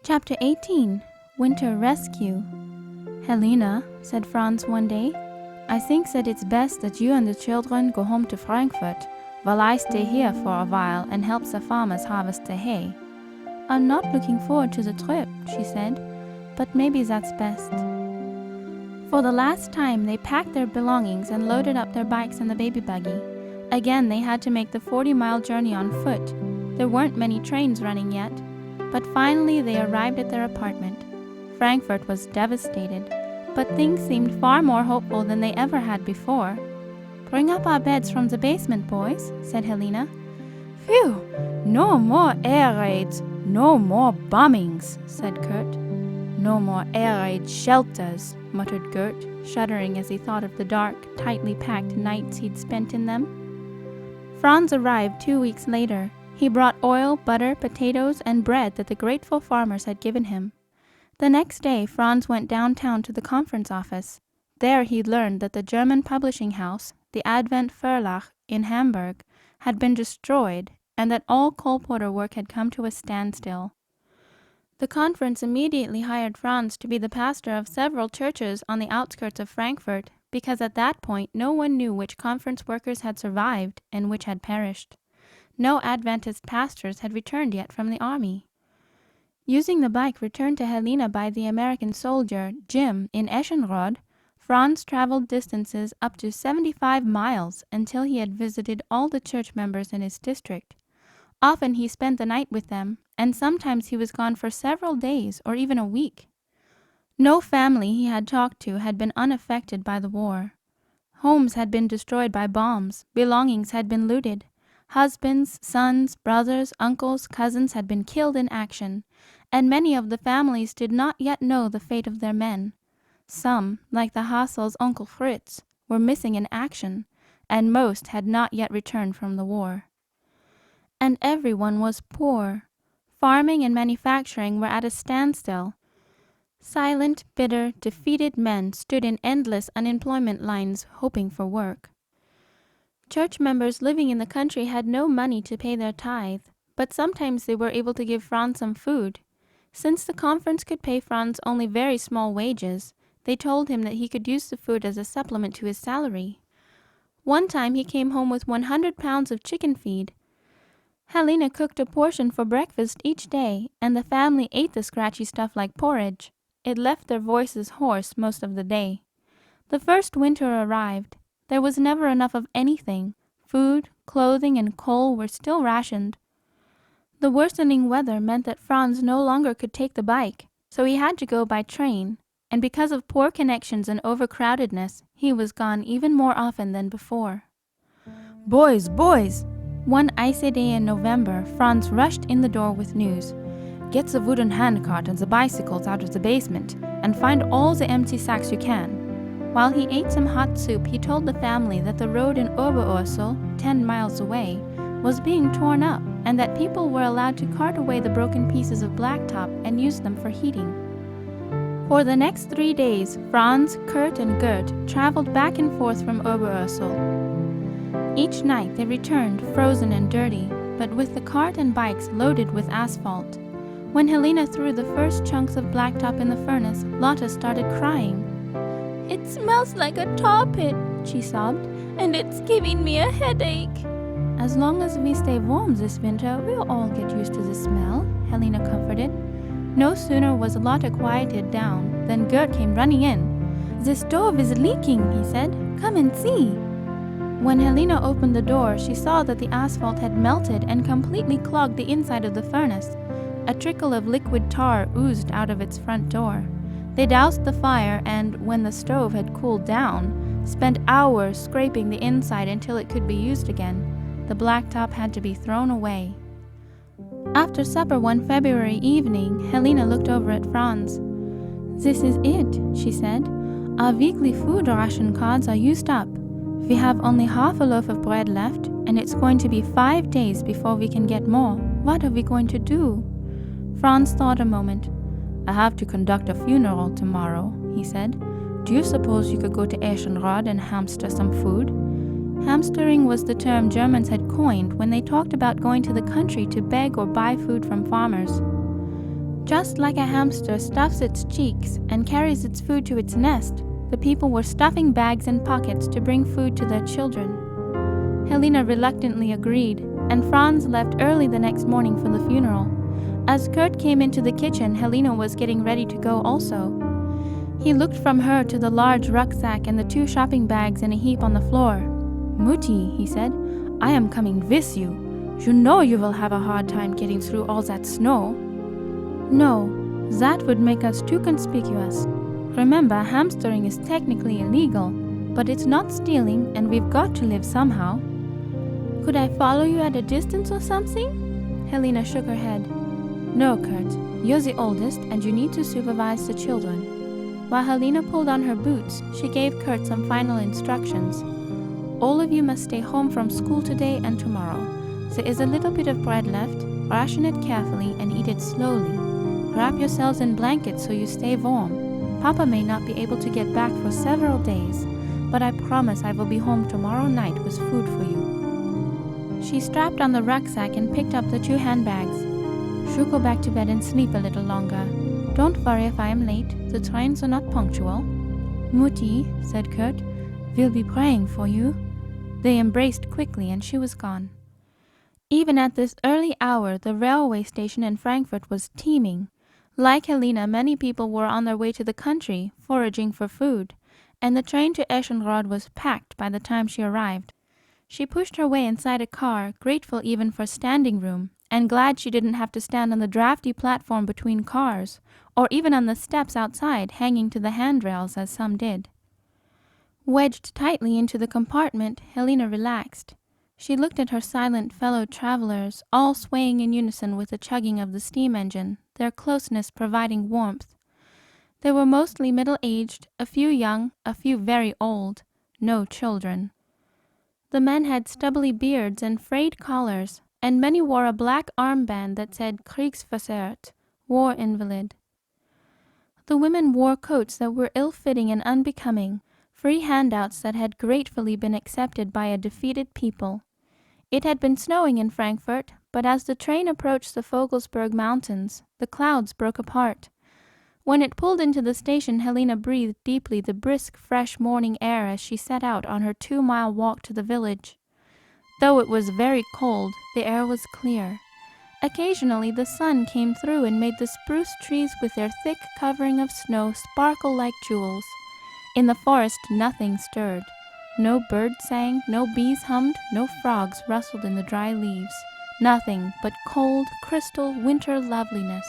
Chapter 18. Winter Rescue. "Helena," said Franz one day, "I think that it's best that you and the children go home to Frankfurt, while I stay here for a while and help the farmers harvest the hay." "I'm not looking forward to the trip," she said, "but maybe that's best." For the last time, they packed their belongings and loaded up their bikes in the baby buggy. Again, they had to make the 40-mile journey on foot. There weren't many trains running yet, but finally they arrived at their apartment. Frankfurt was devastated, but things seemed far more hopeful than they ever had before. "Bring up our beds from the basement, boys," said Helena. "Phew! No more air raids, no more bombings," said Kurt. "No more air raid shelters," muttered Gert, shuddering as he thought of the dark, tightly packed nights he'd spent in them. Franz arrived 2 weeks later. He brought oil, butter, potatoes, and bread that the grateful farmers had given him. The next day, Franz went downtown to the conference office. There he learned that the German publishing house, the Advent Verlag in Hamburg, had been destroyed, and that all colporteur work had come to a standstill. The conference immediately hired Franz to be the pastor of several churches on the outskirts of Frankfurt, because at that point no one knew which conference workers had survived and which had perished. No Adventist pastors had returned yet from the army. Using the bike returned to Helena by the American soldier, Jim, in Eschenrod, Franz traveled distances up to 75 miles until he had visited all the church members in his district. Often he spent the night with them, and sometimes he was gone for several days or even a week. No family he had talked to had been unaffected by the war. Homes had been destroyed by bombs, belongings had been looted. Husbands, sons, brothers, uncles, cousins had been killed in action, and many of the families did not yet know the fate of their men. Some, like the Hasel's Uncle Fritz, were missing in action, and most had not yet returned from the war. And everyone was poor. Farming and manufacturing were at a standstill. Silent, bitter, defeated men stood in endless unemployment lines hoping for work. Church members living in the country had no money to pay their tithe, but sometimes they were able to give Franz some food. Since the conference could pay Franz only very small wages, they told him that he could use the food as a supplement to his salary. One time he came home with 100 pounds of chicken feed. Helena cooked a portion for breakfast each day, and the family ate the scratchy stuff like porridge. It left their voices hoarse most of the day. The first winter arrived. There was never enough of anything. Food, clothing, and coal were still rationed. The worsening weather meant that Franz no longer could take the bike, so he had to go by train, and because of poor connections and overcrowdedness, he was gone even more often than before. "Boys, boys!" One icy day in November, Franz rushed in the door with news. "Get the wooden handcart and the bicycles out of the basement, and find all the empty sacks you can." While he ate some hot soup, he told the family that the road in Oberursel, 10 miles away, was being torn up, and that people were allowed to cart away the broken pieces of blacktop and use them for heating. For the next 3 days, Franz, Kurt, and Gert traveled back and forth from Oberursel. Each night they returned, frozen and dirty, but with the cart and bikes loaded with asphalt. When Helena threw the first chunks of blacktop in the furnace, Lotta started crying. "It smells like a tar pit," she sobbed, "and it's giving me a headache." "As long as we stay warm this winter, we'll all get used to the smell," Helena comforted. No sooner was Lotta quieted down than Gert came running in. "The stove is leaking," he said. "Come and see." When Helena opened the door, she saw that the asphalt had melted and completely clogged the inside of the furnace. A trickle of liquid tar oozed out of its front door. They doused the fire and, when the stove had cooled down, spent hours scraping the inside until it could be used again. The blacktop had to be thrown away. After supper one February evening, Helena looked over at Franz. "This is it," she said. "Our weekly food ration cards are used up. We have only half a loaf of bread left, and it's going to be 5 days before we can get more. What are we going to do?" Franz thought a moment. "I have to conduct a funeral tomorrow," he said. "Do you suppose you could go to Eschenrod and hamster some food?" Hamstering was the term Germans had coined when they talked about going to the country to beg or buy food from farmers. Just like a hamster stuffs its cheeks and carries its food to its nest, the people were stuffing bags and pockets to bring food to their children. Helena reluctantly agreed, and Franz left early the next morning for the funeral. As Kurt came into the kitchen, Helena was getting ready to go also. He looked from her to the large rucksack and the 2 shopping bags in a heap on the floor. "Mutti," he said, "I am coming with you. You know you will have a hard time getting through all that snow." "No, that would make us too conspicuous. Remember, hamstering is technically illegal, but it's not stealing and we've got to live somehow." "Could I follow you at a distance or something?" Helena shook her head. "No, Kurt, you're the oldest and you need to supervise the children." While Helena pulled on her boots, she gave Kurt some final instructions. "All of you must stay home from school today and tomorrow. There is a little bit of bread left. Ration it carefully and eat it slowly. Wrap yourselves in blankets so you stay warm. Papa may not be able to get back for several days, but I promise I will be home tomorrow night with food for you." She strapped on the rucksack and picked up the 2 handbags. "She'll go back to bed and sleep a little longer. Don't worry if I am late. The trains are not punctual." "Mutti," said Kurt, "we'll be praying for you." They embraced quickly and she was gone. Even at this early hour, the railway station in Frankfurt was teeming. Like Helena, many people were on their way to the country, foraging for food, and the train to Eschenrod was packed by the time she arrived. She pushed her way inside a car, grateful even for standing room, and glad she didn't have to stand on the drafty platform between cars, or even on the steps outside hanging to the handrails as some did. Wedged tightly into the compartment, Helena relaxed. She looked at her silent fellow travelers, all swaying in unison with the chugging of the steam engine, their closeness providing warmth. They were mostly middle-aged, a few young, a few very old, no children. The men had stubbly beards and frayed collars, and many wore a black armband that said Kriegsversehrt, war invalid. The women wore coats that were ill-fitting and unbecoming, free handouts that had gratefully been accepted by a defeated people. It had been snowing in Frankfurt, but as the train approached the Vogelsberg Mountains, the clouds broke apart. When it pulled into the station, Helena breathed deeply the brisk, fresh morning air as she set out on her 2-mile walk to the village. Though it was very cold, the air was clear. Occasionally the sun came through and made the spruce trees with their thick covering of snow sparkle like jewels. In the forest nothing stirred. No bird sang, no bees hummed, no frogs rustled in the dry leaves. Nothing but cold, crystal winter loveliness.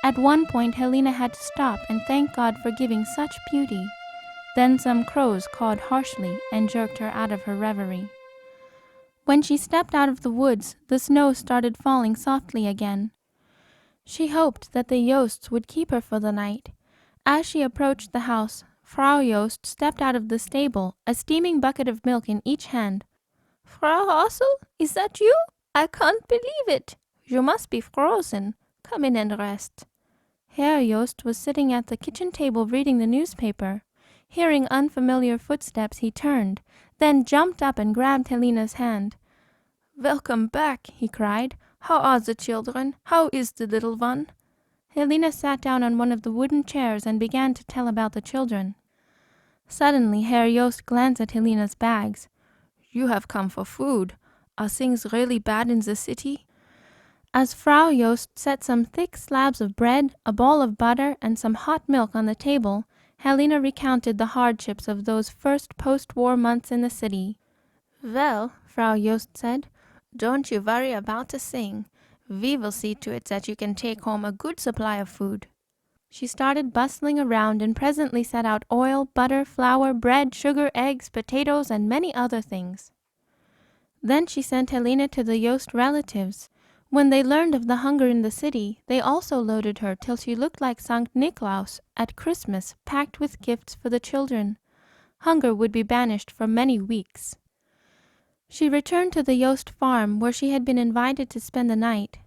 At one point Helena had to stop and thank God for giving such beauty. Then some crows cawed harshly and jerked her out of her reverie. When she stepped out of the woods, the snow started falling softly again. She hoped that the Josts would keep her for the night. As she approached the house, Frau Jost stepped out of the stable, a steaming bucket of milk in each hand. "Frau Hasel, is that you? I can't believe it. You must be frozen. Come in and rest." Herr Jost was sitting at the kitchen table reading the newspaper. Hearing unfamiliar footsteps, he turned, then jumped up and grabbed Helena's hand. "Welcome back," he cried. "How are the children? How is the little one?" Helena sat down on one of the wooden chairs and began to tell about the children. Suddenly Herr Jost glanced at Helena's bags. "You have come for food. Are things really bad in the city?" As Frau Jost set some thick slabs of bread, a bowl of butter, and some hot milk on the table, Helena recounted the hardships of those first post-war months in the city. "Well," Frau Jost said, "don't you worry about a thing. We will see to it that you can take home a good supply of food." She started bustling around and presently set out oil, butter, flour, bread, sugar, eggs, potatoes, and many other things. Then she sent Helena to the Jost relatives. When they learned of the hunger in the city, they also loaded her till she looked like Sankt Niklaus at Christmas, packed with gifts for the children. Hunger would be banished for many weeks. She returned to the Jost farm, where she had been invited to spend the night.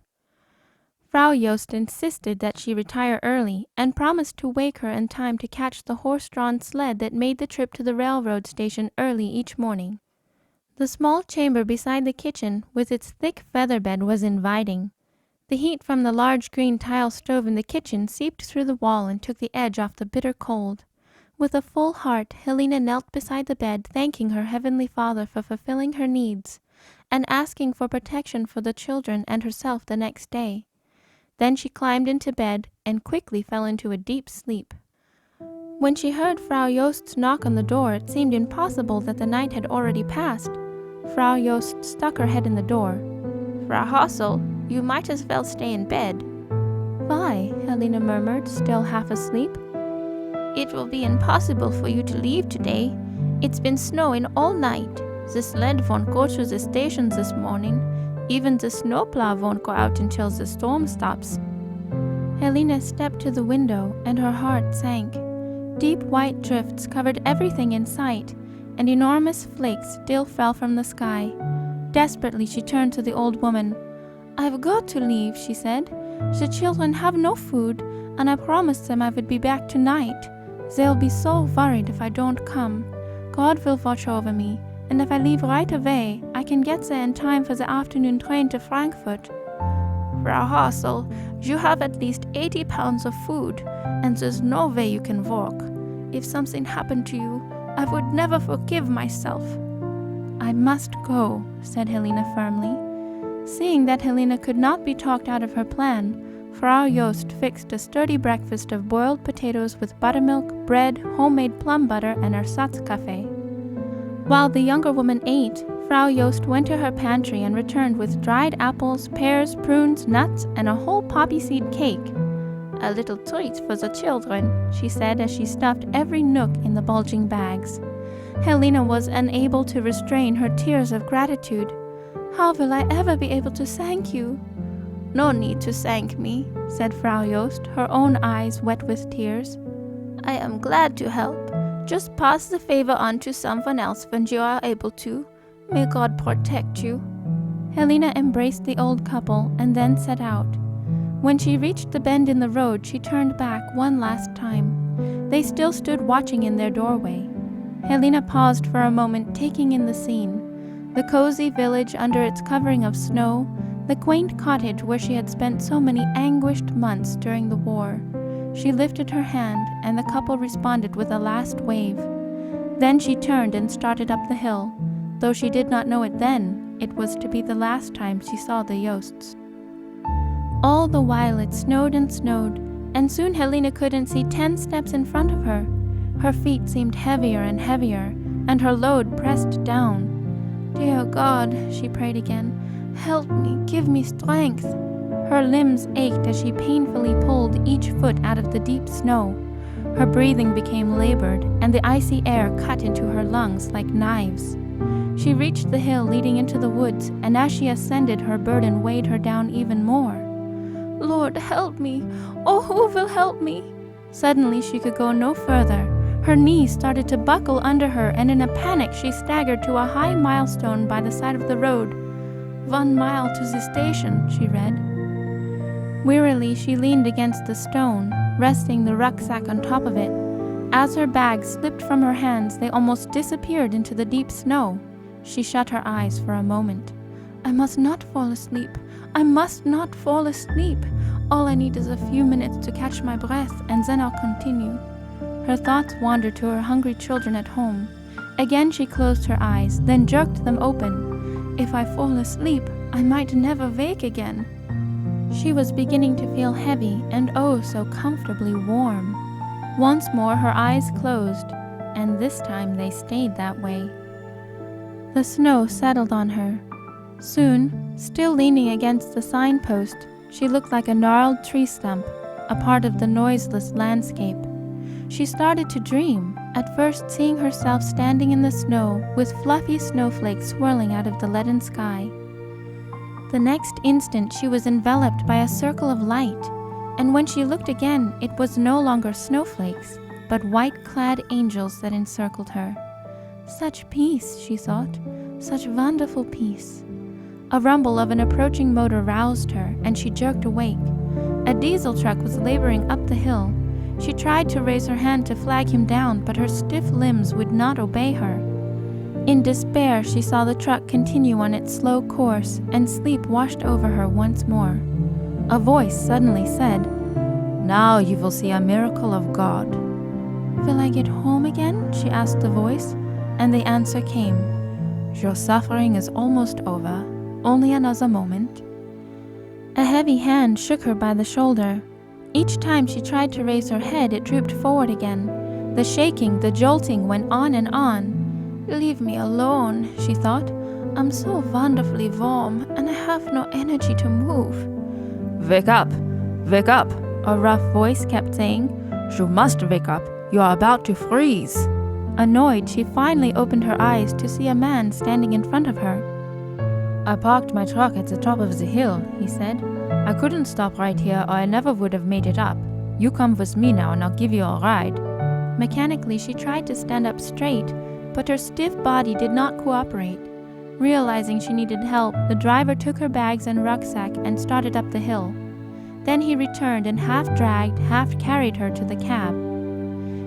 Frau Jost insisted that she retire early, and promised to wake her in time to catch the horse-drawn sled that made the trip to the railroad station early each morning. The small chamber beside the kitchen, with its thick feather bed, was inviting. The heat from the large green tile stove in the kitchen seeped through the wall and took the edge off the bitter cold. With a full heart, Helena knelt beside the bed, thanking her Heavenly Father for fulfilling her needs, and asking for protection for the children and herself the next day. Then she climbed into bed and quickly fell into a deep sleep. When she heard Frau Jost's knock on the door, it seemed impossible that the night had already passed. Frau Jost stuck her head in the door. "Frau Hasel, you might as well stay in bed." "Why?" Helena murmured, still half asleep. "It will be impossible for you to leave today. It's been snowing all night. The sled won't go to the stations this morning. Even the snowplow won't go out until the storm stops." Helena stepped to the window, and her heart sank. Deep white drifts covered everything in sight, and enormous flakes still fell from the sky. Desperately, she turned to the old woman. "I've got to leave," she said. "The children have no food, and I promised them I would be back tonight. They'll be so worried if I don't come. God will watch over me, and if I leave right away, I can get there in time for the afternoon train to Frankfurt." "Frau Hasel, you have at least 80 pounds of food, and there's no way you can walk. If something happened to you, I would never forgive myself." "I must go," said Helena firmly. Seeing that Helena could not be talked out of her plan, Frau Jost fixed a sturdy breakfast of boiled potatoes with buttermilk, bread, homemade plum butter, and Ersatzkaffee. While the younger woman ate, Frau Jost went to her pantry and returned with dried apples, pears, prunes, nuts, and a whole poppy seed cake. "A little treat for the children," she said as she stuffed every nook in the bulging bags. Helena was unable to restrain her tears of gratitude. "How will I ever be able to thank you?" "No need to thank me," said Frau Jost, her own eyes wet with tears. "I am glad to help. Just pass the favor on to someone else when you are able to. May God protect you." Helena embraced the old couple and then set out. When she reached the bend in the road, she turned back one last time. They still stood watching in their doorway. Helena paused for a moment, taking in the scene. The cozy village under its covering of snow, the quaint cottage where she had spent so many anguished months during the war. She lifted her hand, and the couple responded with a last wave. Then she turned and started up the hill. Though she did not know it then, it was to be the last time she saw the Josts. All the while it snowed, and soon Helena couldn't see 10 steps in front of her. Her feet seemed heavier and heavier, and her load pressed down. "Dear God," she prayed again, "help me, give me strength." Her limbs ached as she painfully pulled each foot out of the deep snow. Her breathing became labored, and the icy air cut into her lungs like knives. She reached the hill leading into the woods, and as she ascended, her burden weighed her down even more. "Lord, help me! Oh, who will help me?" Suddenly she could go no further. Her knees started to buckle under her, and in a panic she staggered to a high milestone by the side of the road. "1 mile to the station," she read. Wearily she leaned against the stone, resting the rucksack on top of it. As her bags slipped from her hands, they almost disappeared into the deep snow. She shut her eyes for a moment. "I must not fall asleep. I must not fall asleep. All I need is a few minutes to catch my breath, and then I'll continue." Her thoughts wandered to her hungry children at home. Again she closed her eyes, then jerked them open. "If I fall asleep, I might never wake again." She was beginning to feel heavy and oh so comfortably warm. Once more her eyes closed, and this time they stayed that way. The snow settled on her. Soon, still leaning against the signpost, she looked like a gnarled tree stump, a part of the noiseless landscape. She started to dream, at first seeing herself standing in the snow with fluffy snowflakes swirling out of the leaden sky. The next instant she was enveloped by a circle of light, and when she looked again, it was no longer snowflakes, but white-clad angels that encircled her. Such peace, she thought, such wonderful peace. A rumble of an approaching motor roused her, and she jerked awake. A diesel truck was laboring up the hill. She tried to raise her hand to flag him down, but her stiff limbs would not obey her. In despair, she saw the truck continue on its slow course, and sleep washed over her once more. A voice suddenly said, "Now you will see a miracle of God." "Will I get home again?" she asked the voice, and the answer came, "Your suffering is almost over, only another moment." A heavy hand shook her by the shoulder. Each time she tried to raise her head, it drooped forward again. The shaking, the jolting went on and on. "Leave me alone," she thought. "I'm so wonderfully warm, and I have no energy to move." Wake up! Wake up! A rough voice kept saying. "You must wake up. You are about to freeze." Annoyed, she finally opened her eyes to see a man standing in front of her. "I parked my truck at the top of the hill," he said. "I couldn't stop right here or I never would have made it up. You come with me now and I'll give you a ride." Mechanically, she tried to stand up straight, but her stiff body did not cooperate. Realizing she needed help, the driver took her bags and rucksack and started up the hill. Then he returned and half dragged, half carried her to the cab.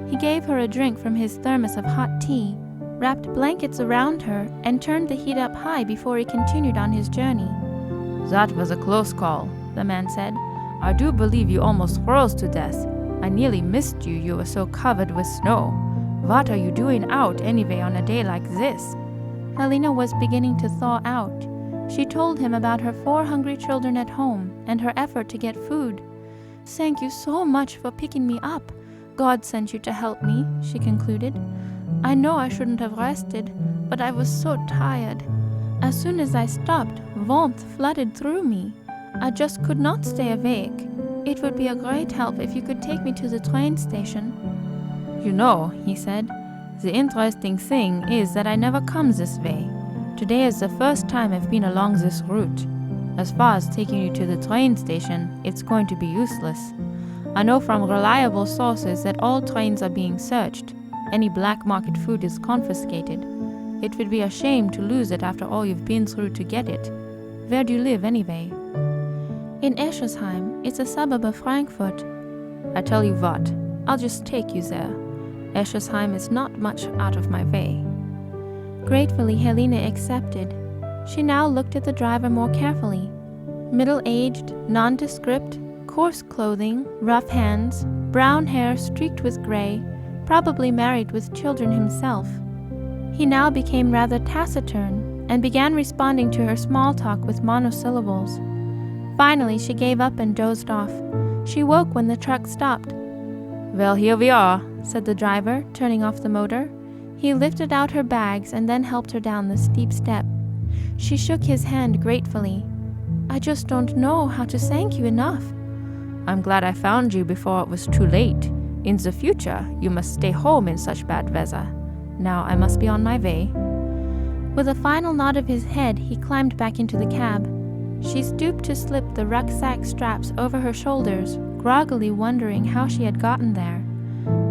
He gave her a drink from his thermos of hot tea, wrapped blankets around her, and turned the heat up high before he continued on his journey. "That was a close call," the man said. "I do believe you almost froze to death. I nearly missed you, you were so covered with snow. What are you doing out anyway on a day like this?" Helena was beginning to thaw out. She told him about her 4 hungry children at home and her effort to get food. "Thank you so much for picking me up. God sent you to help me," she concluded. "I know I shouldn't have rested, but I was so tired. As soon as I stopped, warmth flooded through me. I just could not stay awake. It would be a great help if you could take me to the train station." "You know," he said, "the interesting thing is that I never come this way. Today is the first time I've been along this route. As far as taking you to the train station, it's going to be useless. I know from reliable sources that all trains are being searched. Any black market food is confiscated. It would be a shame to lose it after all you've been through to get it. Where do you live anyway?" "In Eschersheim. It's a suburb of Frankfurt." "I tell you what, I'll just take you there. Eschersheim is not much out of my way." Gratefully, Helena accepted. She now looked at the driver more carefully. Middle-aged, nondescript, coarse clothing, rough hands, brown hair streaked with gray, probably married with children himself. He now became rather taciturn and began responding to her small talk with monosyllables. Finally, she gave up and dozed off. She woke when the truck stopped. "Well, here we are," said the driver, turning off the motor. He lifted out her bags and then helped her down the steep step. She shook his hand gratefully. "I just don't know how to thank you enough." "I'm glad I found you before it was too late. In the future, you must stay home in such bad weather. Now I must be on my way." With a final nod of his head, he climbed back into the cab. She stooped to slip the rucksack straps over her shoulders, groggily wondering how she had gotten there.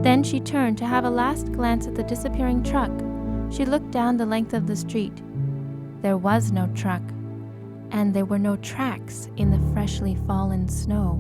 Then she turned to have a last glance at the disappearing truck. She looked down the length of the street. There was no truck, and there were no tracks in the freshly fallen snow.